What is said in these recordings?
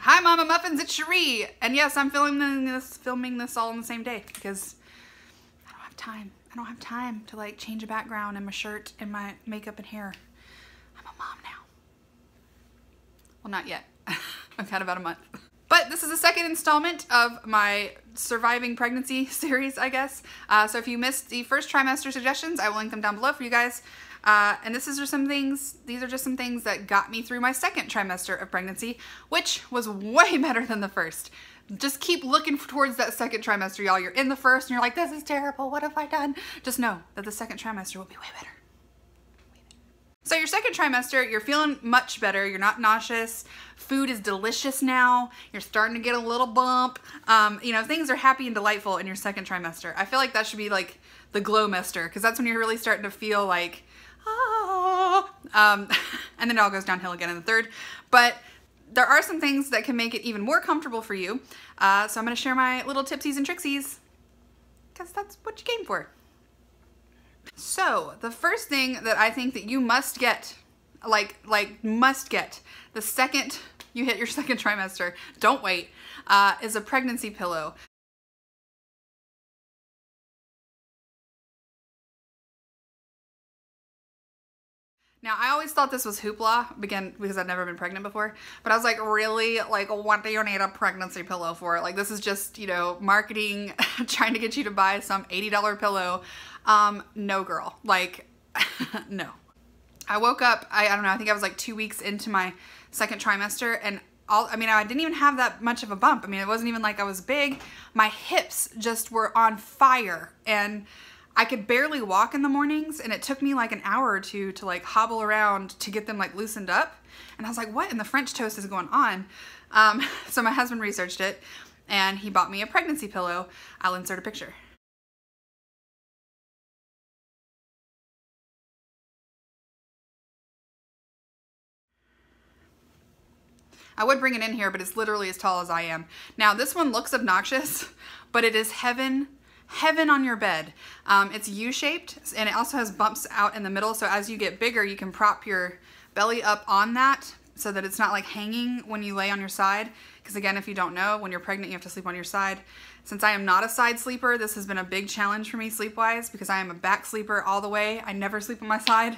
Hi Mama Muffins, it's Cherie. And yes, I'm filming this all on the same day because I don't have time. I don't have time to like change a background and my shirt and my makeup and hair. I'm a mom now. Well, not yet. I've had about a month. But this is the second installment of my surviving pregnancy series, I guess. So if you missed the first trimester suggestions, I will link them down below for you guys. And these are just some things that got me through my second trimester of pregnancy, which was way better than the first. Just keep looking towards that second trimester, y'all. You're in the first and you're like, this is terrible. What have I done? Just know that the second trimester will be way better. So your second trimester, you're feeling much better. You're not nauseous. Food is delicious now. You're starting to get a little bump. You know, things are happy and delightful in your second trimester. I feel like that should be like the glow-mester, because that's when you're really starting to feel like, and then it all goes downhill again in the third. But there are some things that can make it even more comfortable for you. So I'm going to share my little tipsies and trixies, because that's what you came for. So the first thing that I think that you must get, must get the second you hit your second trimester, don't wait, is a pregnancy pillow. Now, I always thought this was hoopla, again, because I'd never been pregnant before, but I was like, really? Like, what do you need a pregnancy pillow for? Like, this is just, you know, marketing, trying to get you to buy some $80 pillow. No, girl. Like, no. I woke up, I don't know, I think I was like 2 weeks into my second trimester, and I didn't even have that much of a bump. I mean, it wasn't even like I was big. My hips just were on fire, and I could barely walk in the mornings, and it took me like an hour or two to like hobble around to get them like loosened up. And I was like, what in the French toast is going on? So my husband researched it, and he bought me a pregnancy pillow. I'll insert a picture. I would bring it in here, but it's literally as tall as I am. Now, this one looks obnoxious, but it is heaven on your bed. It's U-shaped, and it also has bumps out in the middle, so as you get bigger, you can prop your belly up on that so that it's not like hanging when you lay on your side. Because again, if you don't know, when you're pregnant, you have to sleep on your side. Since I am not a side sleeper, this has been a big challenge for me sleep-wise, because I am a back sleeper all the way. I never sleep on my side.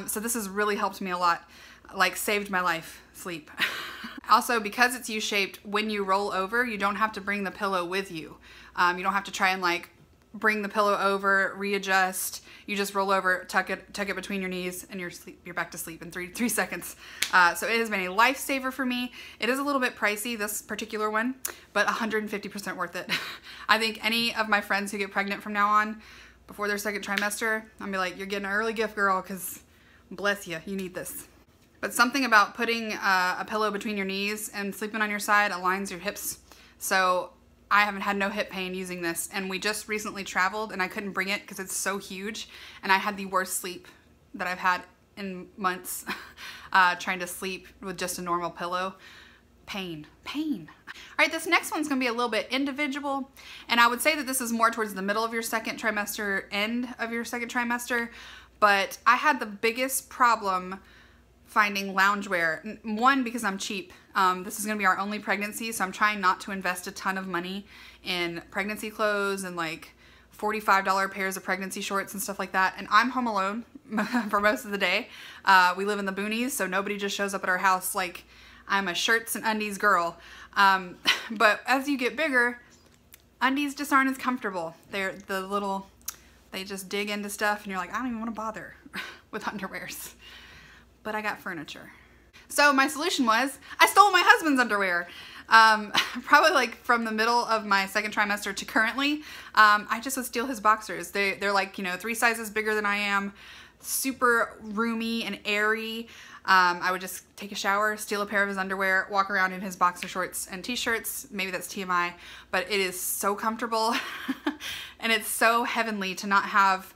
So this has really helped me a lot, like saved my life, sleep. Also, because it's U-shaped, when you roll over, you don't have to bring the pillow with you. You don't have to try and like bring the pillow over, readjust. You just roll over, tuck it between your knees, and you're back to sleep in three seconds. So it has been a lifesaver for me. It is a little bit pricey, this particular one, but 150% worth it. I think any of my friends who get pregnant from now on, before their second trimester, I'll be like, you're getting an early gift, girl, because bless you, you need this. But something about putting a pillow between your knees and sleeping on your side aligns your hips. So I haven't had no hip pain using this. And we just recently traveled and I couldn't bring it because it's so huge. And I had the worst sleep that I've had in months trying to sleep with just a normal pillow. Pain. All right, this next one's gonna be a little bit individual. And I would say that this is more towards the middle of your second trimester, end of your second trimester. But I had the biggest problem finding loungewear. One, because I'm cheap. This is gonna be our only pregnancy, so I'm trying not to invest a ton of money in pregnancy clothes and like $45 pairs of pregnancy shorts and stuff like that. And I'm home alone for most of the day. We live in the boonies, so nobody just shows up at our house. Like, I'm a shirts and undies girl. But as you get bigger, undies just aren't as comfortable. They just dig into stuff and you're like, I don't even wanna bother with underwears. But I got furniture. So my solution was, I stole my husband's underwear. Probably like from the middle of my second trimester to currently, I just would steal his boxers. They're like, you know, 3 sizes bigger than I am, super roomy and airy. I would just take a shower, steal a pair of his underwear, walk around in his boxer shorts and t-shirts. Maybe that's TMI, but it is so comfortable and it's so heavenly to not have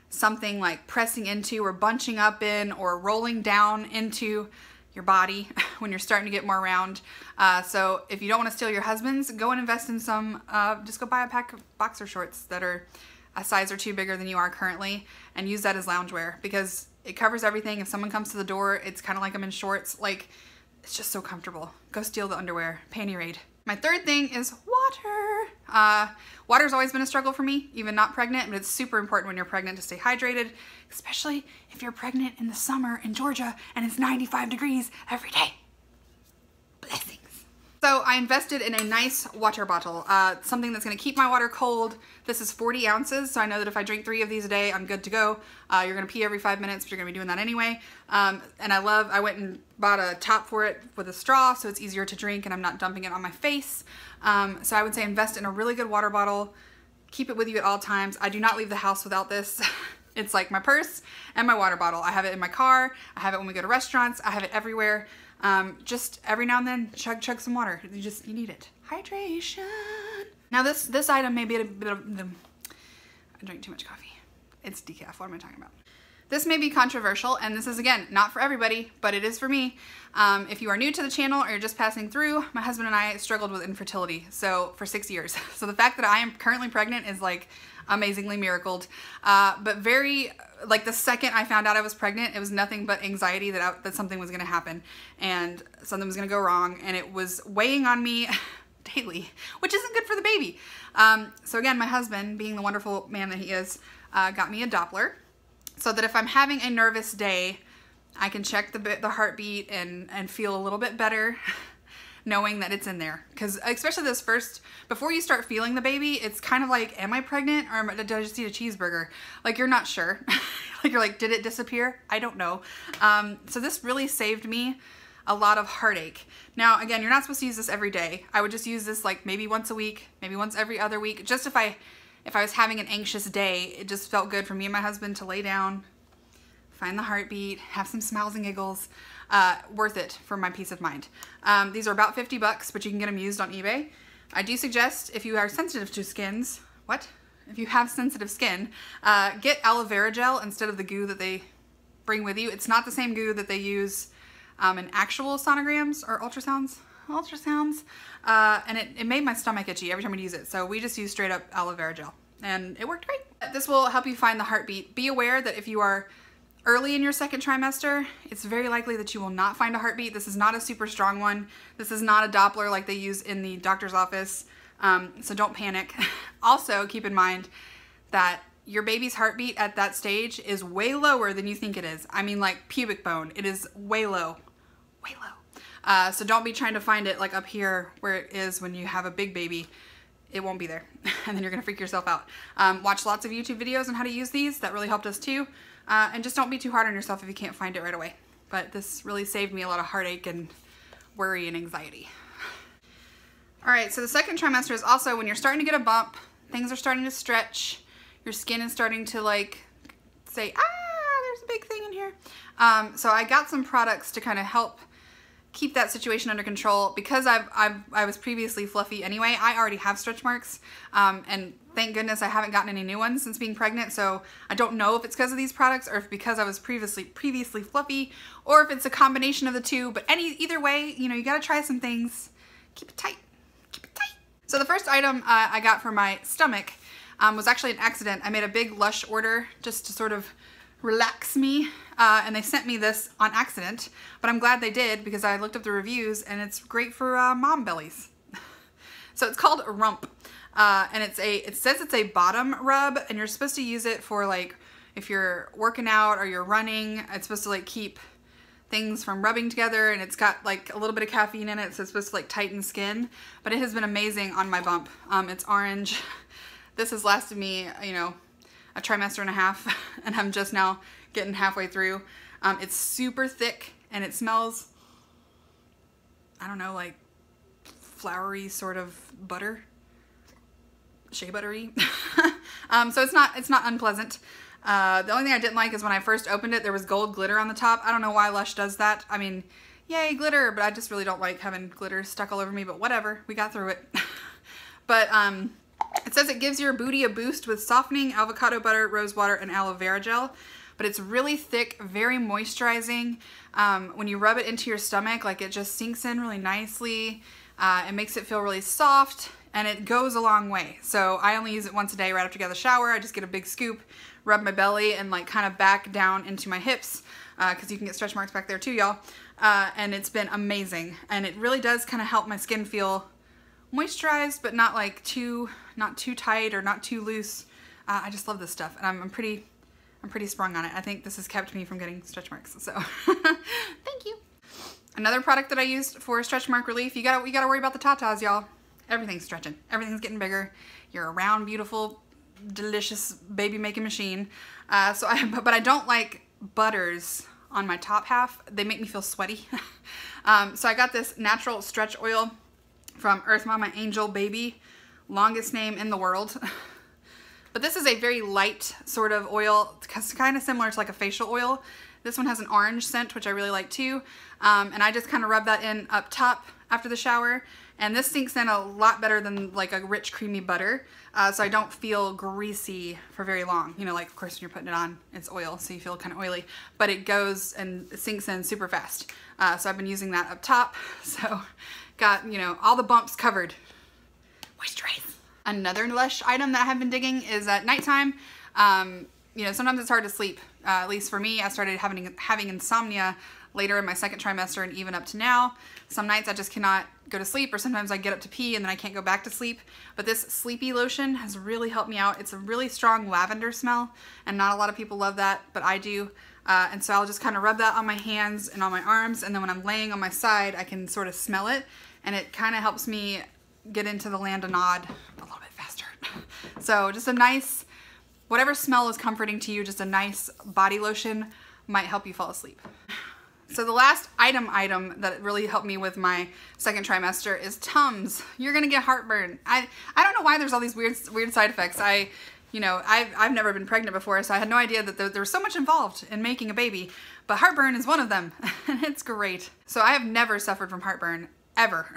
something like pressing into or bunching up in or rolling down into your body when you're starting to get more round. So if you don't want to steal your husband's, go and invest in some, just go buy a pack of boxer shorts that are a size or 2 bigger than you are currently and use that as loungewear, because it covers everything. If someone comes to the door, it's kind of like I'm in shorts. Like, It's just so comfortable. Go steal the underwear. Panty raid. My third thing is water. Water's always been a struggle for me, even not pregnant, but it's super important when you're pregnant to stay hydrated, especially if you're pregnant in the summer in Georgia and it's 95 degrees every day. Blessings. So I invested in a nice water bottle, something that's gonna keep my water cold. This is 40 ounces, so I know that if I drink 3 of these a day, I'm good to go. You're gonna pee every 5 minutes, but you're gonna be doing that anyway. And I went and bought a top for it with a straw, so it's easier to drink and I'm not dumping it on my face. So I would say invest in a really good water bottle. Keep it with you at all times. I do not leave the house without this. It's like my purse and my water bottle. I have it in my car. I have it when we go to restaurants. I have it everywhere. Just every now and then, chug some water. You need it. Hydration. Now this item may be a bit of I drank too much coffee. It's decaf. What am I talking about? This may be controversial, and this is, again, not for everybody, but it is for me. If you are new to the channel or you're just passing through, my husband and I struggled with infertility for 6 years. So the fact that I am currently pregnant is like amazingly miracled. But like the second I found out I was pregnant, it was nothing but anxiety that something was gonna happen and something was gonna go wrong, and it was weighing on me daily, which isn't good for the baby. So again, my husband, being the wonderful man that he is, got me a Doppler, so that if I'm having a nervous day, I can check the heartbeat and feel a little bit better knowing that it's in there. Because especially before you start feeling the baby, it's kind of like, am I pregnant or did I just eat a cheeseburger? Like, you're not sure. Like, you're like, did it disappear? I don't know. So this really saved me a lot of heartache. Now, again, you're not supposed to use this every day. I would just use this like maybe once a week, maybe once every other week. Just if I was having an anxious day, it just felt good for me and my husband to lay down, find the heartbeat, have some smiles and giggles. Worth it for my peace of mind. These are about 50 bucks, but you can get them used on eBay. I do suggest, if you are sensitive to skins, if you have sensitive skin, get aloe vera gel instead of the goo that they bring with you. It's not the same goo that they use in actual sonograms or ultrasounds. And it made my stomach itchy every time we use it. So we just use straight up aloe vera gel and it worked great. This will help you find the heartbeat. Be aware that if you are early in your second trimester, it's very likely that you will not find a heartbeat. This is not a super strong one. This is not a Doppler like they use in the doctor's office. So don't panic. Also, keep in mind that your baby's heartbeat at that stage is way lower than you think it is. I mean, like pubic bone. It is way low, way low. So don't be trying to find it like up here where it is when you have a big baby. It won't be there. And then you're gonna freak yourself out. Watch lots of YouTube videos on how to use these. That really helped us too. And just don't be too hard on yourself if you can't find it right away. But this really saved me a lot of heartache and worry and anxiety. All right, so the second trimester is also when you're starting to get a bump, things are starting to stretch, your skin is starting to like say, there's a big thing in here. So I got some products to kind of help keep that situation under control. Because I was previously fluffy anyway, I already have stretch marks, and thank goodness I haven't gotten any new ones since being pregnant, so I don't know if it's because of these products or if because I was previously fluffy, or if it's a combination of the two, but either way, you know, you gotta try some things. Keep it tight, keep it tight. So the first item I got for my stomach was actually an accident. I made a big Lush order just to sort of relax me, and they sent me this on accident, but I'm glad they did because I looked up the reviews and it's great for mom bellies. So it's called Rump. And it says it's a bottom rub, and you're supposed to use it for like if you're working out or you're running. It's supposed to like keep things from rubbing together, and it's got like a little bit of caffeine in it, so it's supposed to like tighten skin. But it has been amazing on my bump. It's orange. This has lasted me, you know, a trimester and a half, and I'm just now getting halfway through. It's super thick and it smells, I don't know, like flowery sort of butter. Shea buttery. So it's not unpleasant. The only thing I didn't like is when I first opened it, there was gold glitter on the top. I don't know why Lush does that. I mean, yay, glitter, but I just really don't like having glitter stuck all over me, but whatever, we got through it. But it says it gives your booty a boost with softening avocado butter, rose water, and aloe vera gel. But it's really thick, very moisturizing. When you rub it into your stomach, like it just sinks in really nicely. It makes it feel really soft, and it goes a long way. So I only use it once a day right after I get out of the shower. I just get a big scoop, rub my belly, and like kind of back down into my hips, because you can get stretch marks back there too, y'all. and it's been amazing. And it really does kind of help my skin feel moisturized, but not like not too tight or not too loose. I just love this stuff, and I'm pretty sprung on it. I think this has kept me from getting stretch marks, so thank you. Another product that I used for stretch mark relief, you gotta worry about the tatas, y'all. Everything's stretching. Everything's getting bigger. You're a round, beautiful, delicious baby making machine. But I don't like butters on my top half. They make me feel sweaty. So I got this natural stretch oil from Earth Mama Angel Baby, longest name in the world. But this is a very light sort of oil, kind of similar to like a facial oil. This one has an orange scent, which I really like too. And I just kind of rub that in up top after the shower. And this sinks in a lot better than like a rich creamy butter. So I don't feel greasy for very long. You know, like of course when you're putting it on, it's oil, so you feel kind of oily. But it goes and it sinks in super fast. So I've been using that up top. So got, you know, all the bumps covered. Moisturize. Another Lush item that I have been digging is at nighttime. You know, sometimes it's hard to sleep. At least for me, I started having insomnia later in my second trimester and even up to now. Some nights I just cannot go to sleep, or sometimes I get up to pee and then I can't go back to sleep. But this sleepy lotion has really helped me out. It's a really strong lavender smell, and not a lot of people love that, but I do. And so I'll just kind of rub that on my hands and on my arms, and then when I'm laying on my side, I can sort of smell it, and it kind of helps me get into the land of nod a little bit faster. So just a nice, whatever smell is comforting to you, just a nice body lotion might help you fall asleep. So the last item that really helped me with my second trimester is Tums. You're gonna get heartburn. I don't know why there's all these weird side effects. You know, I've never been pregnant before, so I had no idea that there was so much involved in making a baby, but heartburn is one of them, and it's great. So I have never suffered from heartburn, ever.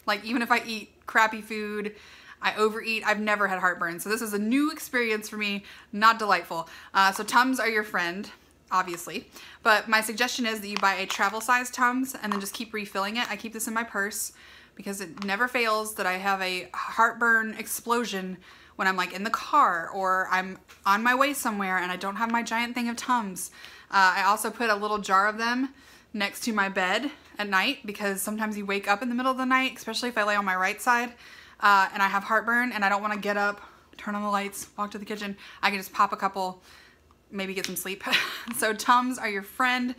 Like even if I eat crappy food, I overeat, I've never had heartburn. So this is a new experience for me, not delightful. So Tums are your friend, obviously. But my suggestion is that you buy a travel size Tums and then just keep refilling it. I keep this in my purse because it never fails that I have a heartburn explosion when I'm like in the car or I'm on my way somewhere and I don't have my giant thing of Tums. I also put a little jar of them next to my bed at night because sometimes you wake up in the middle of the night, especially if I lay on my right side and I have heartburn and I don't want to get up, turn on the lights, walk to the kitchen. I can just pop a couple, maybe get some sleep. So Tums are your friend.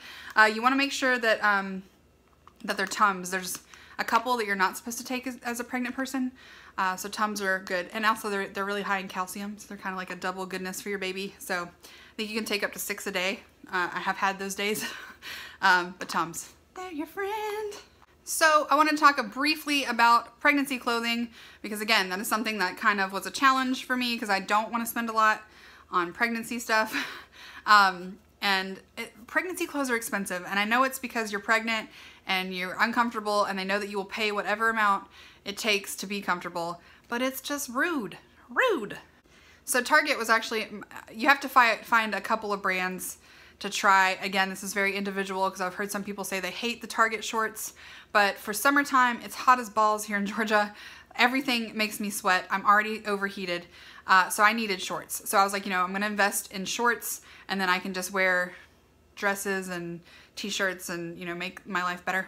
You want to make sure that that they're Tums. There's a couple that you're not supposed to take as a pregnant person. So Tums are good. And also they're really high in calcium, so they're kind of like a double goodness for your baby. So I think you can take up to 6 a day. I have had those days. But Tums, they're your friend. So I want to talk briefly about pregnancy clothing because again, that is something that kind of was a challenge for me because I don't want to spend a lot on pregnancy stuff. Pregnancy clothes are expensive, and I know it's because you're pregnant and you're uncomfortable and they know that you will pay whatever amount it takes to be comfortable, but it's just rude. So Target was actually, you have to find a couple of brands to try. Again, this is very individual because I've heard some people say they hate the Target shorts, but for summertime, it's hot as balls here in Georgia. Everything makes me sweat. I'm already overheated. So I needed shorts. So I was like, you know, I'm going to invest in shorts and then I can just wear dresses and t-shirts and, you know, make my life better.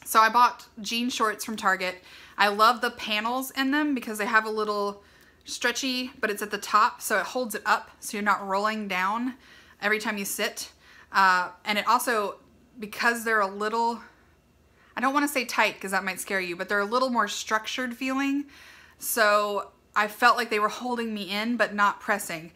So I bought jean shorts from Target. I love the panels in them because they have a little stretchy, but it's at the top, so it holds it up so you're not rolling down every time you sit. And it also, because they're a little, I don't want to say tight because that might scare you, but they're a little more structured feeling. So I felt like they were holding me in, but not pressing.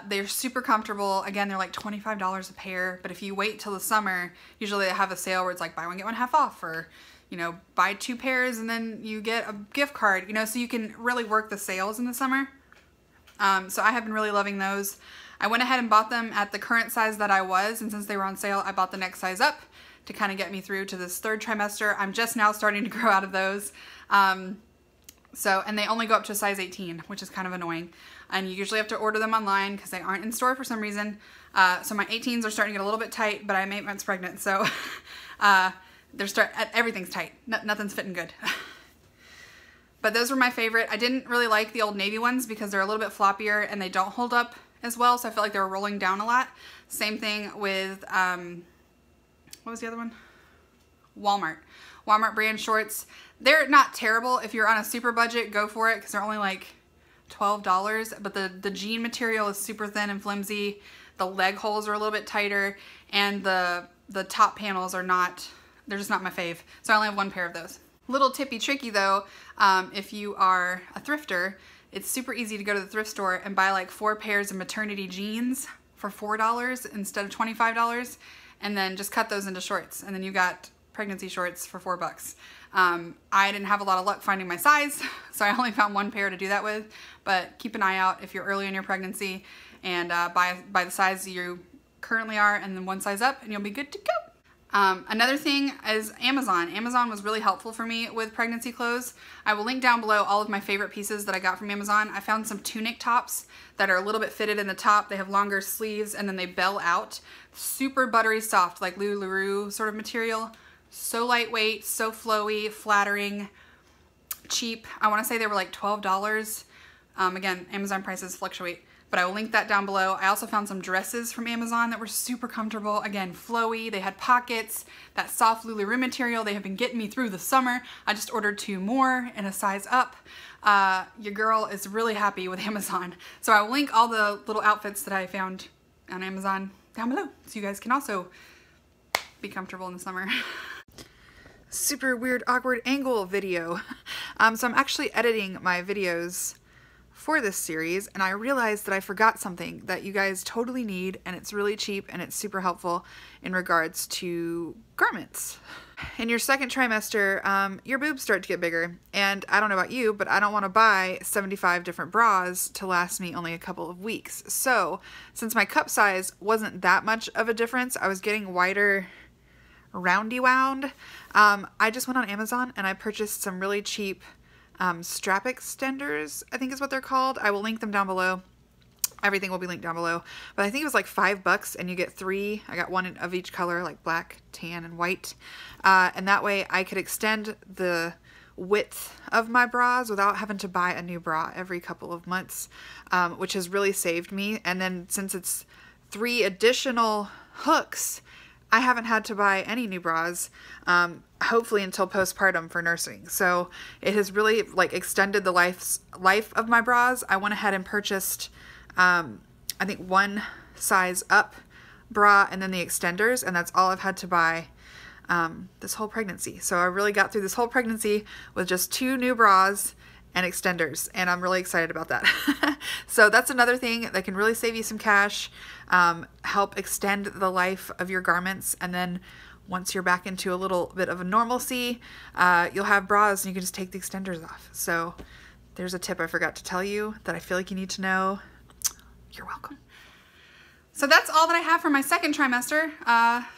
They're super comfortable. Again, they're like $25 a pair, but if you wait till the summer, usually they have a sale where it's like buy one, get one half off, or, you know, buy 2 pairs and then you get a gift card, you know, so you can really work the sales in the summer. So I have been really loving those. I went ahead and bought them at the current size that I was, and since they were on sale, I bought the next size up to kind of get me through to this 3rd trimester. I'm just now starting to grow out of those. And they only go up to a size 18, which is kind of annoying. And you usually have to order them online because they aren't in store for some reason. So my 18s are starting to get a little bit tight, but I'm 8 months pregnant, so everything's tight. Nothing's fitting good. But those were my favorite. I didn't really like the Old Navy ones because they're a little bit floppier and they don't hold up as well, so I felt like they were rolling down a lot. Same thing with what was the other one? Walmart brand shorts. They're not terrible. If you're on a super budget, go for it because they're only like $12, but the jean material is super thin and flimsy. The leg holes are a little bit tighter, and the top panels are not, they're just not my fave. So I only have one pair of those. Little tippy tricky though, if you are a thrifter, it's super easy to go to the thrift store and buy like 4 pairs of maternity jeans for $4 instead of $25, and then just cut those into shorts, and then you got pregnancy shorts for $4. I didn't have a lot of luck finding my size, so I only found one pair to do that with, but keep an eye out if you're early in your pregnancy and buy the size you currently are and then one size up and you'll be good to go. Another thing is Amazon. Amazon was really helpful for me with pregnancy clothes. I will link down below all of my favorite pieces that I got from Amazon. I found some tunic tops that are a little bit fitted in the top. They have longer sleeves and then they bell out. Super buttery soft, like LuLaRoe sort of material. So lightweight, so flowy, flattering, cheap. I want to say they were like $12. Again, Amazon prices fluctuate, but I will link that down below. I also found some dresses from Amazon that were super comfortable. Again, flowy, they had pockets, that soft LuLaRoe material. They have been getting me through the summer. I just ordered 2 more in a size up. Your girl is really happy with Amazon. So I will link all the little outfits that I found on Amazon down below, so you guys can also be comfortable in the summer. Super weird, awkward angle video. So I'm actually editing my videos for this series, and I realized that I forgot something that you guys totally need, and it's really cheap and it's super helpful in regards to garments. In your second trimester, your boobs start to get bigger, and I don't know about you, but I don't want to buy 75 different bras to last me only a couple of weeks. So since my cup size wasn't that much of a difference, I was getting wider roundy wound. I just went on Amazon and I purchased some really cheap strap extenders, I think is what they're called. I will link them down below. Everything will be linked down below. But I think it was like $5 and you get 3. I got 1 of each color, like black, tan, and white. And that way I could extend the width of my bras without having to buy a new bra every couple of months, which has really saved me. And then since it's 3 additional hooks, I haven't had to buy any new bras, hopefully until postpartum for nursing. So it has really like extended the life of my bras. I went ahead and purchased, I think 1 size up bra and then the extenders, and that's all I've had to buy this whole pregnancy. So I really got through this whole pregnancy with just 2 new bras and extenders, and I'm really excited about that. So that's another thing that can really save you some cash, help extend the life of your garments, and then once you're back into a little bit of a normalcy, you'll have bras and you can just take the extenders off. So there's a tip I forgot to tell you that I feel like you need to know. You're welcome. So that's all that I have for my second trimester.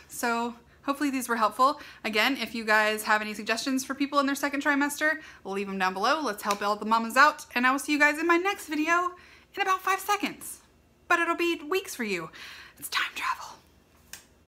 So hopefully these were helpful. Again, if you guys have any suggestions for people in their second trimester, leave them down below. Let's help all the mamas out. And I will see you guys in my next video in about 5 seconds. But it'll be weeks for you. It's time travel.